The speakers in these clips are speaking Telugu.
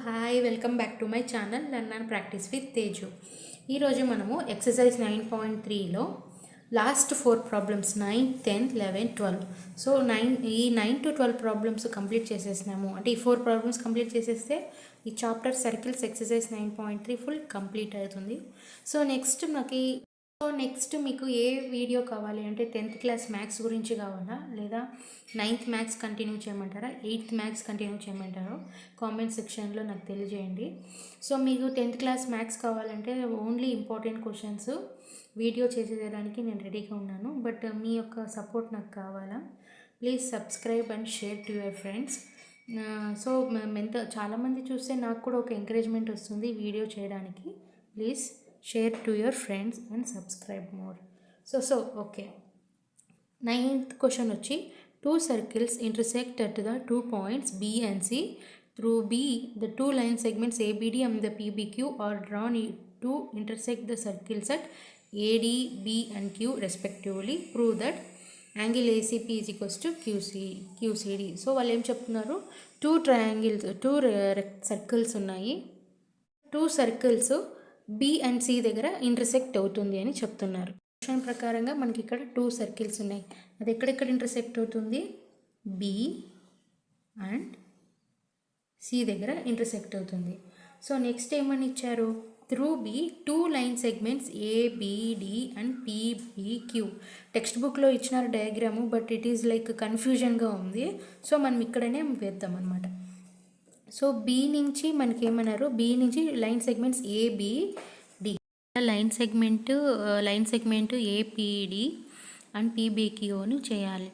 Hi welcome back to my channel learn and practice with Teju. ఈరోజు మనము ఎక్సర్సైజ్ 9.3లో last 4 problems 9, 10, 11, 12. So 9 to 12 problems complete చేసేసినాము. అంటే ఈ 4 ప్రాబ్లమ్స్ కంప్లీట్ చేసేస్తే ఈ chapter circles exercise 9.3 full complete అవుతుంది. సో నెక్స్ట్ మీకు ఏ వీడియో కావాలి అంటే 10th క్లాస్ మ్యాథ్స్ గురించి కావాలా, లేదా 9th మ్యాథ్స్ కంటిన్యూ చేయమంటారా, 8th మ్యాథ్స్ కంటిన్యూ చేయమంటారో కామెంట్ సెక్షన్లో నాకు తెలియజేయండి. సో మీకు 10th క్లాస్ మ్యాథ్స్ కావాలంటే ఓన్లీ ఇంపార్టెంట్ క్వశ్చన్స్ వీడియో చేసేయడానికి నేను రెడీగా ఉన్నాను. బట్ మీ యొక్క సపోర్ట్ నాకు కావాలా. Please subscribe and share to your friends. So చాలామంది చూస్తే నాకు కూడా ఒక ఎంకరేజ్మెంట్ వస్తుంది వీడియో చేయడానికి. Please share to your friends and subscribe more. So okay. 9th question వచ్చి 2 circles intersect at the 2 points B and C. Through B, the 2 line segments ABD and the PBQ are drawn to intersect the circles at AD, B and Q respectively. Prove that angle ACP is equals to QCD. So వాళ్ళు ఏం చెప్తున్నారు, 2 సర్కిల్స్ ఉన్నాయి. 2 సర్కిల్స్ బి అండ్ సి దగ్గర ఇంటర్సెక్ట్ అవుతుంది అని చెప్తున్నారు. క్వశ్చన్ ప్రకారంగా మనకి ఇక్కడ 2 సర్కిల్స్ ఉన్నాయి. అది ఎక్కడెక్కడ ఇంటర్సెక్ట్ అవుతుంది, బి అండ్ సి దగ్గర ఇంటర్సెక్ట్ అవుతుంది. సో నెక్స్ట్ ఏమని ఇచ్చారు, through B 2 line segments ABD and PBQ. Text బుక్లో ఇచ్చినారు diagram, but it is like కన్ఫ్యూజన్గా ఉంది. సో మనం ఇక్కడనే వేద్దాం అనమాట. సో బి నుంచి మనకి ఏమన్నారు, బి నుంచి line segments ABD, line segment APD and పీబీక్యూని చేయాలి.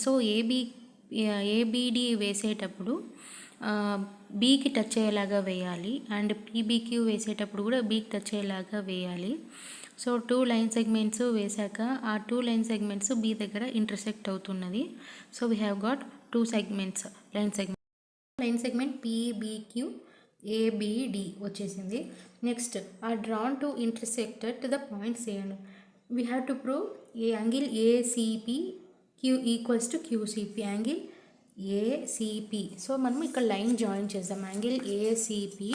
సో ఏబిడి వేసేటప్పుడు బీకి టచ్ అయ్యేలాగా వేయాలి, అండ్ పీబీక్యూ వేసేటప్పుడు కూడా బీకి టచ్ అయ్యేలాగా వేయాలి. సో 2 లైన్ సెగ్మెంట్స్ వేశాక ఆ 2 లైన్ సెగ్మెంట్స్ బి దగ్గర ఇంటర్సెక్ట్ అవుతున్నది. So we have got 2 segments line segment PBQ ABD వచ్చేసింది. నెక్స్ట్ ఆ drawn to intersected the points and we have to prove a angle ACP Q equals to QCP, angle ACP. So మనం ఇక్కడ లైన్ జాయిన్ చేద్దాం. Angle ACP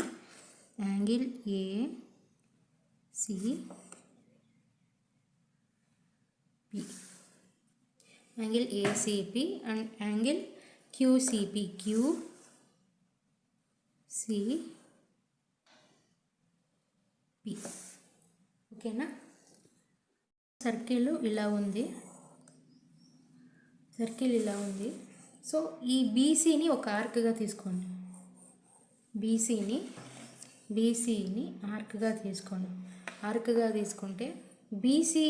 and angle QCP ఓకేనా. సర్కిల్ ఇలా ఉంది. సో ఈ బీసీని ఒక ఆర్క్గా తీసుకోండి. బీసీని ఆర్క్గా తీసుకుంటే బీసీ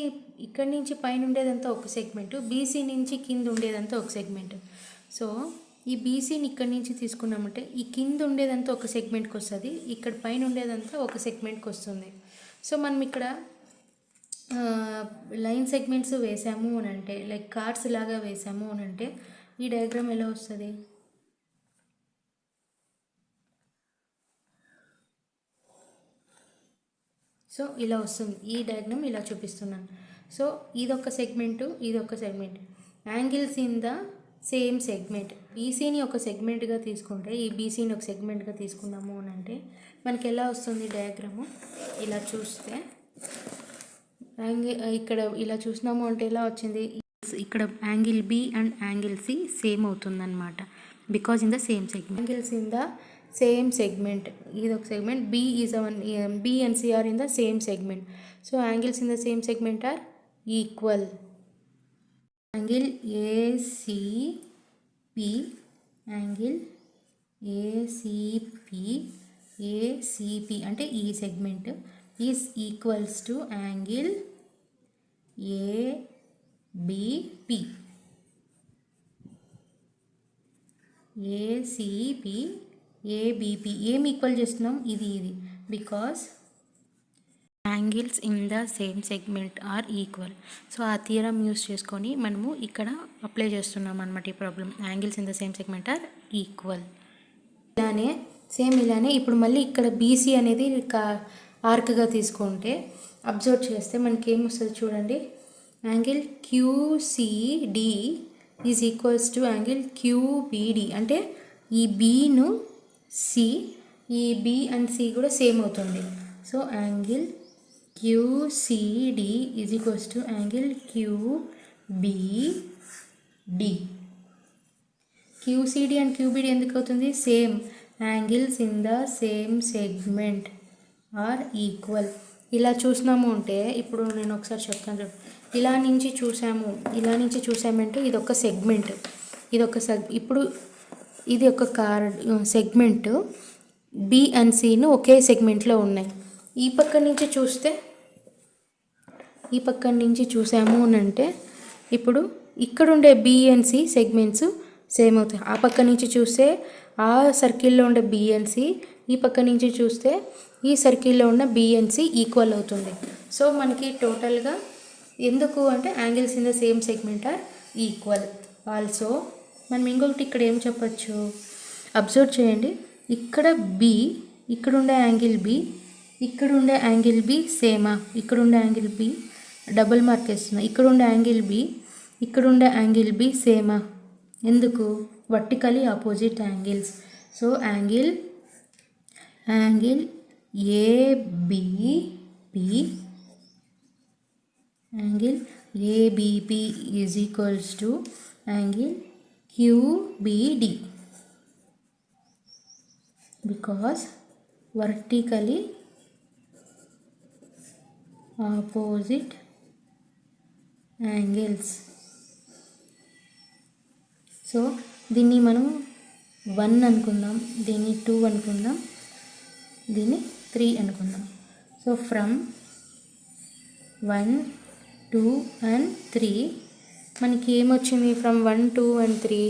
ఇక్కడి నుంచి పైన ఉండేదంతా ఒక సెగ్మెంటు, బీసీ నుంచి కింద ఉండేదంతా ఒక సెగ్మెంట్. సో ఈ బీసీని ఇక్కడి నుంచి తీసుకున్నామంటే ఈ కింద ఉండేదంతా ఒక సెగ్మెంట్కి వస్తుంది, ఇక్కడ పైన ఉండేదంతా ఒక సెగ్మెంట్కి వస్తుంది. సో మనం ఇక్కడ లైన్ సెగ్మెంట్స్ వేసాము అని అంటే, లైక్ కార్డ్స్ లాగా వేసాము అని అంటే ఈ డయాగ్రామ్ ఎలా వస్తుంది, సో ఇలా వస్తుంది. ఈ డయాగ్రామ్ ఇలా చూపిస్తున్నాను. సో ఇదొక సెగ్మెంటు, ఇదొక segment, angles in the same segment. బీసీని ఒక సెగ్మెంట్గా తీసుకుంటే, ఈ బీసీని ఒక సెగ్మెంట్గా తీసుకున్నాము అని అంటే మనకి ఎలా వస్తుంది డయాగ్రాము, ఇలా చూస్తే ఇక్కడ ఇలా చూసినాము అంటే ఎలా వచ్చింది, ఇక్కడ angle B and angle C same అవుతుందన్నమాట. Because in the same segment, angles in the same segment, ఇది ఒక segment, B and C are in the same segment. So angles in the same segment are equal. Angle ACP అంటే ఈ segment is equals to angle ABP. ఏమి ఈక్వల్ చేస్తున్నాం, ఇది because angles in the same segment are equal. So ఆ థియరం యూస్ చేసుకొని మనము ఇక్కడ అప్లై చేస్తున్నాం అనమాట ఈ problem. Angles in the same segment are equal. ఇలానే ఇప్పుడు మళ్ళీ ఇక్కడ బీసీ అనేది ఆర్క్గా తీసుకుంటే అబ్జర్వ్ చేస్తే మనకి ఏమొస్తుంది చూడండి, angle QCD is equals to angle QBD. అంటే ఈ బీను సి ఈ బి అండ్ సి కూడా సేమ్ అవుతుంది. So angle QCD is equals to angle QBD. QCD and QBD ఎందుకు అవుతుంది? Same angles in the same segment are equal. ఇలా చూసినాము అంటే ఇప్పుడు నేను ఒకసారి చెప్తాను చూడండి. ఇలా నుంచి చూసామంటే ఇది ఒక సెగ్మెంట్, ఇప్పుడు ఇది ఒక సెగ్మెంట్ బి అండ్ సిను ఒకే సెగ్మెంట్లో ఉన్నాయి. ఈ పక్క నుంచి చూసాము అంటే ఇప్పుడు ఇక్కడ ఉండే B and C segments same అవుతాయి. ఆ పక్క నుంచి చూస్తే ఆ సర్కిల్లో ఉండే బి అండ్ సి, ఈ పక్క నుంచి చూస్తే ఈ సర్కిల్లో ఉన్న బి అండ్ సి ఈక్వల్ అవుతుంది. సో మనకి టోటల్గా ఎందుకు అంటే angles in the same segment are equal. Also మనం ఇంకొకటి ఇక్కడ ఏం చెప్పచ్చు, అబ్జర్వ్ చేయండి. ఇక్కడ బి, ఇక్కడ ఉండే యాంగిల్ బి, ఇక్కడ ఉండే యాంగిల్ బి సేమా? ఇక్కడ ఉండే యాంగిల్ బి డబుల్ మార్క్ వేస్తున్నా. ఇక్కడ ఉండే యాంగిల్ బి, ఇక్కడ ఉండే యాంగిల్ బి సేమా? ఎందుకు? Vertically opposite angles. So angle ABP is equals to angle QBD because vertically opposite angles. So దీన్ని మనం 1 అనుకుందాం, దీన్ని 2 అనుకుందాం, దీన్ని 3 అనుకుందాం. సో ఫ్రమ్ 1, 2 and 3 మనకి ఏమొచ్చింది? ఫ్రమ్ 1, 2 and 3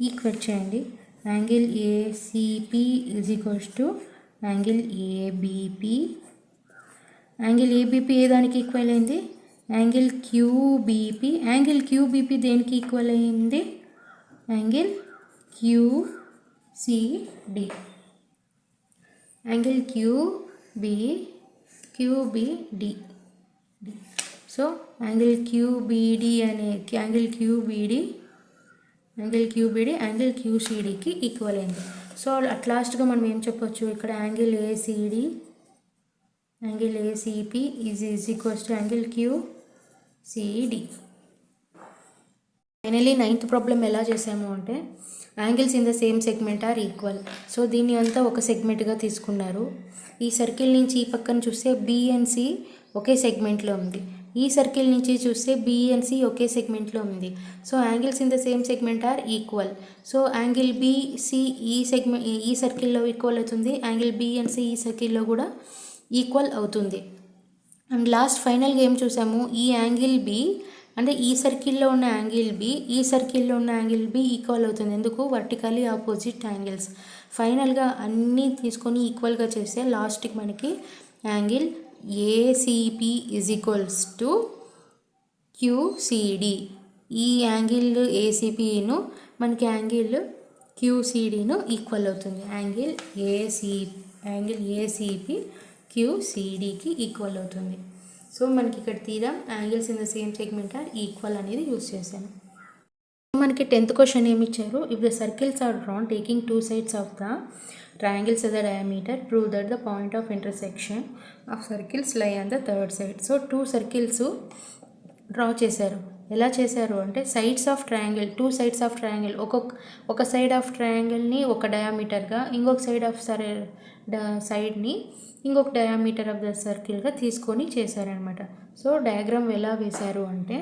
ఈక్వెట్ చేయండి. Angle ACP is equals to angle ABP. Angle ABP ఏ దానికి ఈక్వల్ అయింది? Angle QBP. యాంగిల్ QBP దేనికి ఈక్వల్ అయింది? Angle QCD. Angle QBD. So angle QBD angle QCDకి ఈక్వల్ అయింది. సో అట్ లాస్ట్గా మనం ఏం చెప్పొచ్చు? ఇక్కడ angle ACP is equals to angle QCD. Finally 9th problem ఎలా చేసాము అంటే angles in the same segment are equal. So దీన్ని అంతా ఒక సెగ్మెంట్గా తీసుకున్నారు. ఈ సర్కిల్ నుంచి ఈ పక్కన చూస్తే బి అండ్ సి ఒకే సెగ్మెంట్లో ఉంది. ఈ సర్కిల్ నుంచి చూస్తే బి అండ్ సి ఒకే సెగ్మెంట్లో ఉంది. So angles in the same segment are equal. So angle BC ఈ సర్కిల్లో ఈక్వల్ అవుతుంది, యాంగిల్ బి అండ్ సి ఈ సర్కిల్లో కూడా ఈక్వల్ అవుతుంది. అండ్ లాస్ట్ ఫైనల్గా ఏం చూసాము? ఈ యాంగిల్ బి అంటే ఈ సర్కిల్లో ఉన్న యాంగిల్ బి, ఈ సర్కిల్లో ఉన్న యాంగిల్ బి ఈక్వల్ అవుతుంది. ఎందుకు? Vertically opposite angles. ఫైనల్గా అన్నీ తీసుకొని ఈక్వల్గా చేస్తే లాస్ట్కి మనకి angle ACP is equals to QCD. ఈ యాంగిల్ ACPను మనకి యాంగిల్ QCDను ఈక్వల్ అవుతుంది. యాంగిల్ ACP QCDకి ఈక్వల్ అవుతుంది. సో మనకి ఇక్కడ theorem angles in the same segment are equal అనేది యూస్ చేశాను. మనకి 10th క్వశ్చన్ ఏమి ఇచ్చారు? If the circles are drawn taking 2 sides of the triangles as a diameter, prove that the point of intersection of circles lie on the third side. So 2 circles draw చేశారు. ఎలా చేశారు అంటే sides of triangle, 2 sides of triangle, ఒక సైడ్ ఆఫ్ ట్రయాంగిల్ని ఒక డయామీటర్గా, ఇంకొక సైడ్ని ఇంకొక డయామీటర్ ఆఫ్ ద సర్కిల్గా తీసుకొని చేశారనమాట. సో డయాగ్రామ్ ఎలా వేశారు అంటే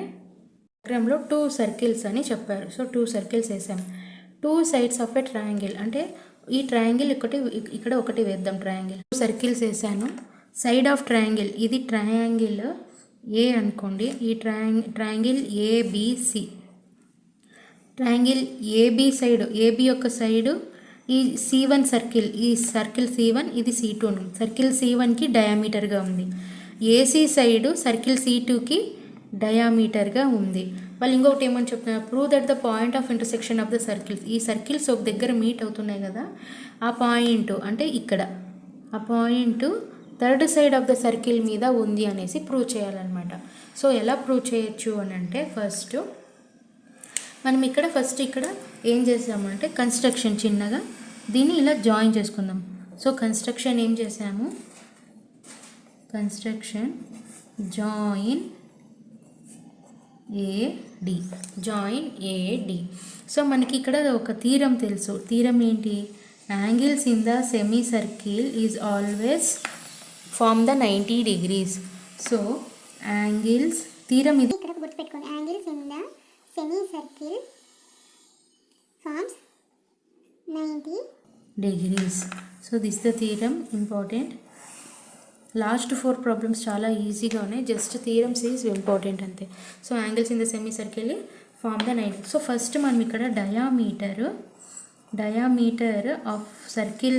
డయాగ్రామ్లో 2 circles అని చెప్పారు. సో 2 circles వేసాం. 2 sides ఆఫ్ ఎ ట్రయాంగిల్ అంటే ఈ ట్రయాంగిల్ ఇక్కడ ఒకటి వేద్దాం. ట్రయాంగిల్ 2 circles వేసాను. సైడ్ ఆఫ్ ట్రయాంగిల్, ఇది ట్రయాంగిల్ ఏ అనుకోండి. ఈ triangle ABC, triangle AB side, AB యొక్క సైడు ఈ C1 సర్కిల్, ఈ సర్కిల్ C1, ఇది C2. సర్కిల్ C1కి డయామీటర్గా ఉంది. AC సైడు సర్కిల్ C2కి డయామీటర్గా ఉంది. వాళ్ళు ఇంకొకటి ఏమని చెప్తున్నారు? Prove that the point of intersection of the circles, ఈ సర్కిల్స్ ఒక దగ్గర మీట్ అవుతున్నాయి కదా, ఆ పాయింట్ అంటే ఇక్కడ, ఆ point third side of the circle మీద ఉంది అనేసి ప్రూవ్ చేయాలన్నమాట. సో ఎలా ప్రూవ్ చేయొచ్చు అని అంటే మనం ఇక్కడ ఏం చేసామంటే కన్స్ట్రక్షన్ చిన్నగా దీన్ని ఇలా జాయిన్ చేసుకుందాం. సో కన్స్ట్రక్షన్ ఏం చేసాము, construction join A D, join A D. So మనకి ఇక్కడ ఒక థీరం తెలుసు. థీరం ఏంటి, angles in the semi circle is always form the 90 degrees. So angles theorem ఇది ఇక్కడ గుర్తుపెట్టుకోండి, angles in the semi circle forms 90 degrees. So this the theorem important. Last 4 problems చాలా ఈజీగా ఉన్నాయి, జస్ట్ థీరమ్స్ ఈజ్ ఇంపార్టెంట్ అంతే. So angles in the semi circle form the 90. So first మనం ఇక్కడ డయామీటర్ ఆఫ్ సర్కిల్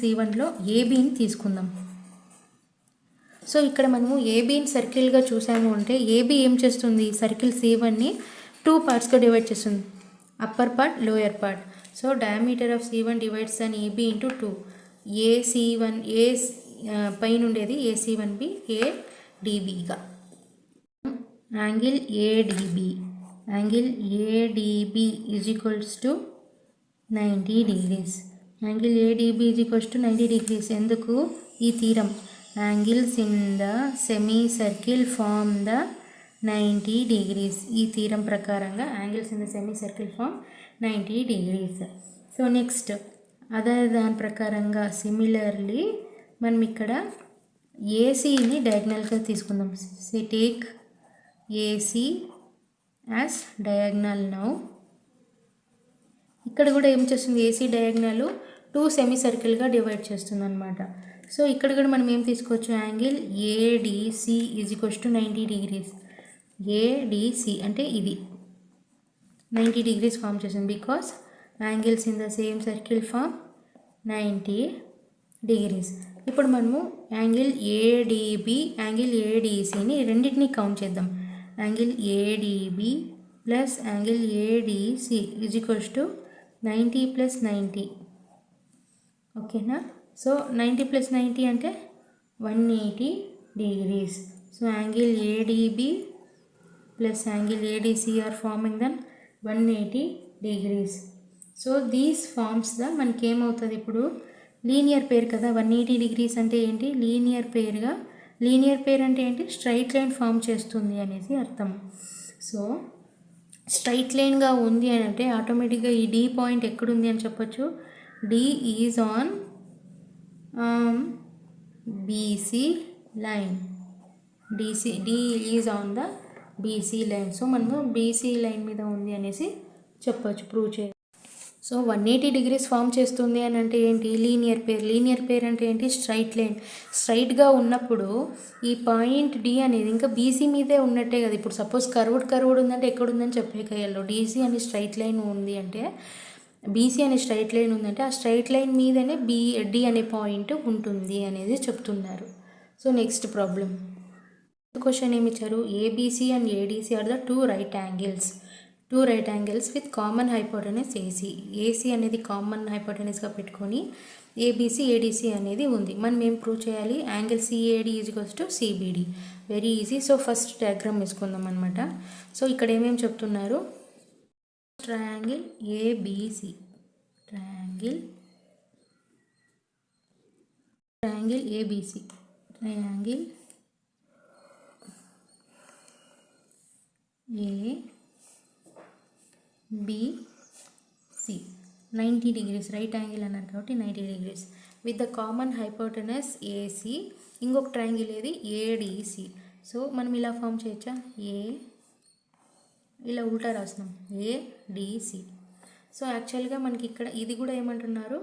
C1లో ఏబీని తీసుకుందాం. సో ఇక్కడ మనము ఏబీని సర్కిల్గా చూసాము అంటే ఏబీ ఏం చేస్తుంది, సర్కిల్ C1ని 2 పార్ట్స్గా డివైడ్ చేస్తుంది, upper part lower part. So diameter of C1 divides an AB into 2. AC1 ఏ పైన ఉండేది AC1B ADBగా. Angle ADB is equals to 90 degrees. Angle ADB is equals to 90 degrees. ఎందుకు, ఈ theorem angles in the semi circle form the 90 degrees. ఈ థీరం ప్రకారంగా angles in the semi circle form 90 degrees. So next దాని ప్రకారంగా సిమిలర్లీ మనం ఇక్కడ ఏసీని డయాగ్నల్గా తీసుకుందాం. Take AC as diagonal now. ఇక్కడ కూడా ఏం చేస్తుంది, ఏసీ డయాగ్నల్ 2 సెమీ సర్కిల్గా డివైడ్ చేస్తుంది అనమాట. సో ఇక్కడ కూడా మనం ఏం తీసుకోవచ్చు, angle ADC is equals to 90 degrees. ADC అంటే ఇది 90 degrees ఫామ్ చేస్తుంది, because angles in the same circle form 90 degrees. ఇప్పుడు మనము యాంగిల్ ఏడిసిని రెండింటినీ కౌంట్ చేద్దాం. Angle ADB plus angle ADC is equals to 90 + 90. ఓకేనా. సో 90 + 90 అంటే 180 degrees. So angle ADB plus angle ADC are forming then 180 degrees. So these forms the మనకి ఏమవుతుంది, ఇప్పుడు లీనియర్ పేర్ కదా, 180 degrees అంటే ఏంటి, లీనియర్ పేర్ అంటే ఏంటి, స్ట్రైట్ లైన్ ఫామ్ చేస్తుంది అనేసి అర్థం. సో స్ట్రైట్ లైన్గా ఉంది అని అంటే ఆటోమేటిక్గా ఈ డి పాయింట్ ఎక్కడుంది అని చెప్పొచ్చు, D is on B C line. D is on the B C line. So మనము బీసీ లైన్ మీద ఉంది అనేసి చెప్పొచ్చు, ప్రూవ్ చేయాలి. సో 180 degrees ఫామ్ చేస్తుంది అని అంటే ఏంటి, లీనియర్ పేర్ అంటే ఏంటి, స్ట్రైట్ లైన్. స్ట్రైట్గా ఉన్నప్పుడు ఈ పాయింట్ డి అనేది ఇంకా బీసీ మీదే ఉన్నట్టే కదా. ఇప్పుడు సపోజ్ కర్వ్డ్ ఉందంటే ఎక్కడుందని చెప్పేకయ్యాలో, డీసీ అనే స్ట్రైట్ లైన్ ఉంది అంటే, బీసీ అనే స్ట్రైట్ లైన్ ఉందంటే ఆ స్ట్రైట్ లైన్ మీదనే డి అనే పాయింట్ ఉంటుంది అనేది చెప్తున్నారు. సో నెక్స్ట్ ప్రాబ్లం క్వశ్చన్ ఏమి ఇచ్చారు, A B C and A D C are the 2 right angles with common hypotenuse A C అనేది కామన్ హైపోటెనస్గా పెట్టుకొని ఏబీసీ ఏడీసీ అనేది ఉంది. మనం ఏం ప్రూవ్ చేయాలి, angle C A D is equals to C B D. Very easy. So first diagram వేసుకుందాం అనమాట. సో ఇక్కడ ఏమేమి చెప్తున్నారు, triangle A B C, triangle A B C, triangle A B C 90 degrees right angle అన్నారు కాబట్టి 90 degrees with the common hypotenuse A C. ఇంకొక ట్రయాంగిల్ ఏది, ఏడిసి. సో మనం ఇలా ఫామ్ చేయొచ్చా, ఇలా ఉల్టా రాస్తున్నాం, ఏడిసి. సో యాక్చువల్గా మనకి ఇక్కడ ఇది కూడా ఏమంటున్నారు,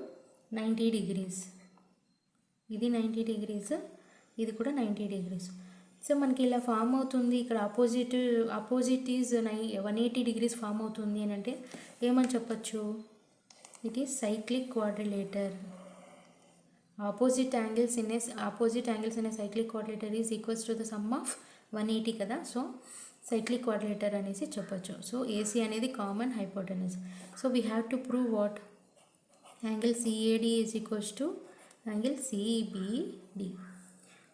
90 degrees. ఇది 90 degrees, ఇది కూడా 90 degrees. సో మనకి ఇలా ఫామ్ అవుతుంది. ఇక్కడ ఆపోజిట్ ఈజ్ 180 degrees ఫామ్ అవుతుంది అని అంటే ఏమని చెప్పచ్చు, it is cyclic quadrilateral. Opposite angles in a cyclic quadrilateral is equals to the sum of 180 కదా. సో సైక్లిక్ క్వాడ్రిలేటర్ అనేసి చెప్పచ్చు. సో ఏసీ అనేది common hypotenuse. So we have to prove what, angle C A D is equals to angle C B D.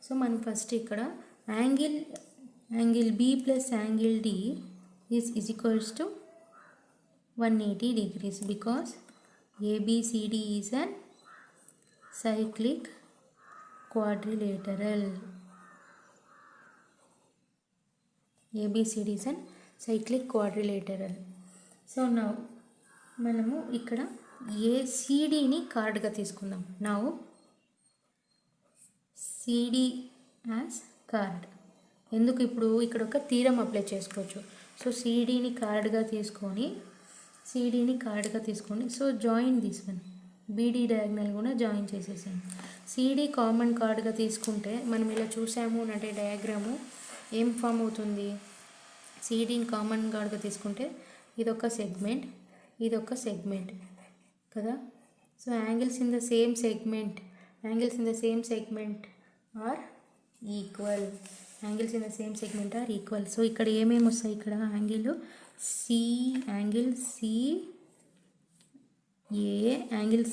So మనం ఫస్ట్ ఇక్కడ angle B plus angle D is equals to 180 degrees, because ABCD is an cyclic quadrilateral. ABCD is an cyclic quadrilateral. So now మనము ఇక్కడ ACDని కార్డ్గా తీసుకుందాం. Now CD as card. ఎందుకు ఇప్పుడు ఇక్కడ ఒక థీరం అప్లై చేసుకోవచ్చు. సో CDని కార్డ్గా తీసుకొని so join this one BD diagonal కూడా జాయిన్ చేసేసాను. CD కామన్ కార్డ్గా తీసుకుంటే మనం ఇలా చూసాము అంటే డయాగ్రాము ఏం ఫామ్ అవుతుంది. CDని కామన్ కార్డ్గా తీసుకుంటే ఇదొక సెగ్మెంట్ కదా. So angles in the same segment are equal. So ఇక్కడ ఏమేమి వస్తాయి, ఇక్కడ angle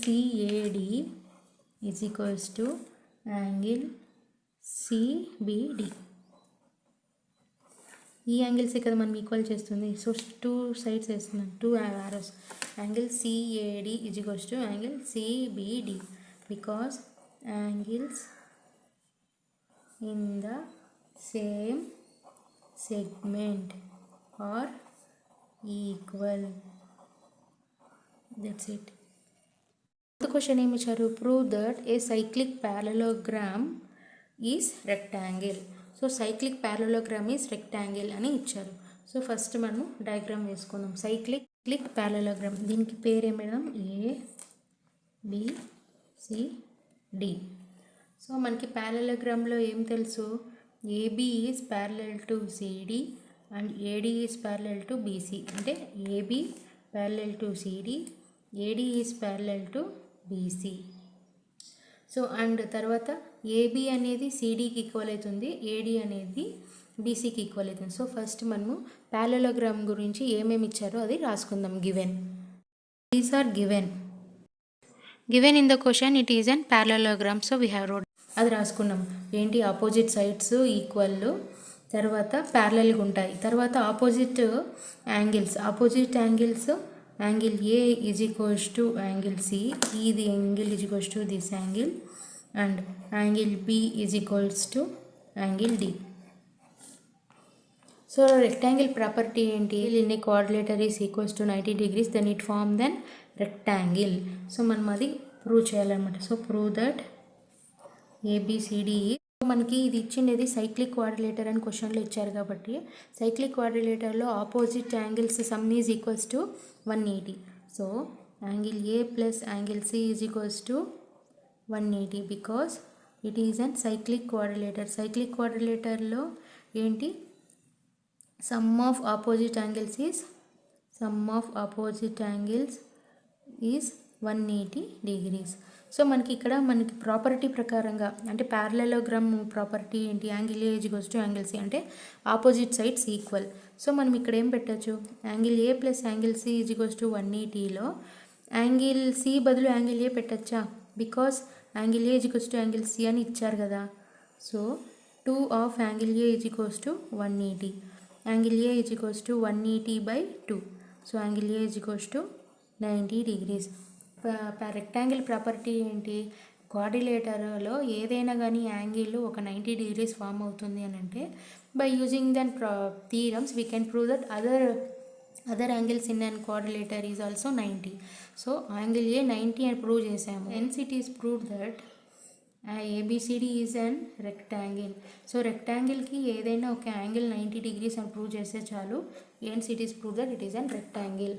CAD is equals to angle CBD. ఈ యాంగిల్సే కదా మనం ఈక్వల్ చేస్తుంది. సో 2 సైడ్స్ వేస్తున్నాను, 2 arrows. Angle CAD is equals to angle CBD because angles in the same segment are equal. That's it. Question ఏమి ఇచ్చారు, prove that a cyclic parallelogram is rectangle. So cyclic parallelogram is rectangle అని ఇచ్చారు. సో ఫస్ట్ మనము డయాగ్రామ్ వేసుకుందాం. సైక్లిక్ ప్యారలోగ్రామ్, దీనికి పేరు ఏం పెడదాం, ABCD. సో మనకి ప్యారలోగ్రామ్లో ఏం తెలుసు, AB is parallel to CD and AD is parallel to BC. అంటే AB parallel to CD, AD is parallel to BC. So and తర్వాత AB అనేది CDకి ఈక్వల్ అవుతుంది, AD అనేది BCకి ఈక్వల్ అవుతుంది. సో ఫస్ట్ మనము ప్యారలోగ్రామ్ గురించి ఏమేమి ఇచ్చారో అది రాసుకుందాం. These are given in the question. It is an parallelogram. So we have rode, అది రాసుకున్నాం. ఏంటి, ఆపోజిట్ సైడ్స్ ఈక్వల్, తర్వాత ప్యారలల్గా ఉంటాయి. తర్వాత opposite angles angle A is equals to angle C, ఇది angle is equals to this angle, and angle B is equals to angle D. So rectangle property ఏంటి, in a quadrilateral is equals to 90 degrees, then it form then rectangle. So మనం అది ప్రూవ్ చేయాలన్నమాట. So prove that ABCD. మనకి ఇది ఇచ్చిండేది సైక్లిక్ క్వాడ్రిలేటర్ అని క్వశ్చన్లో ఇచ్చారు కాబట్టి సైక్లిక్ క్వాడ్రిలేటర్లో opposite angles sum is equals to 180. So angle A plus angle C is equals to 180 because it is an cyclic quadrilateral. Cyclic క్వాడ్రిలేటర్లో ఏంటి, sum of opposite angles is 180 degrees. So మనకి ఇక్కడ ప్రాపర్టీ ప్రకారంగా అంటే ప్యారలలోగ్రామ్ ప్రాపర్టీ ఏంటి, angle A is equals to angle C అంటే ఆపోజిట్ సైడ్స్ ఈక్వల్. సో మనం ఇక్కడ ఏం పెట్టచ్చు, angle A plus angle C is equals to 180లో angle C బదులు యాంగిల్ A పెట్టచ్చా, because angle A is equals to angle C అని ఇచ్చారు కదా. So 2 of angle A is equals to 180. Angle A is equals to 180/2. So angle A is equals to 90 degrees. Rectangle property ఏంటి, క్వాడ్రిలేటర్లో ఏదైనా కానీ యాంగిల్ ఒక 90 degrees ఫామ్ అవుతుంది అని అంటే by using than theorems we can prove that other angles in and quadrilateral is also 90. So angle A 90 అని ప్రూవ్ చేసాము. Hence it is prove that ABCD is an rectangle. So రెక్టాంగిల్కి ఏదైనా ఒక యాంగిల్ 90 degrees అని ప్రూవ్ చేస్తే చాలు. Hence it is prove that it is an rectangle.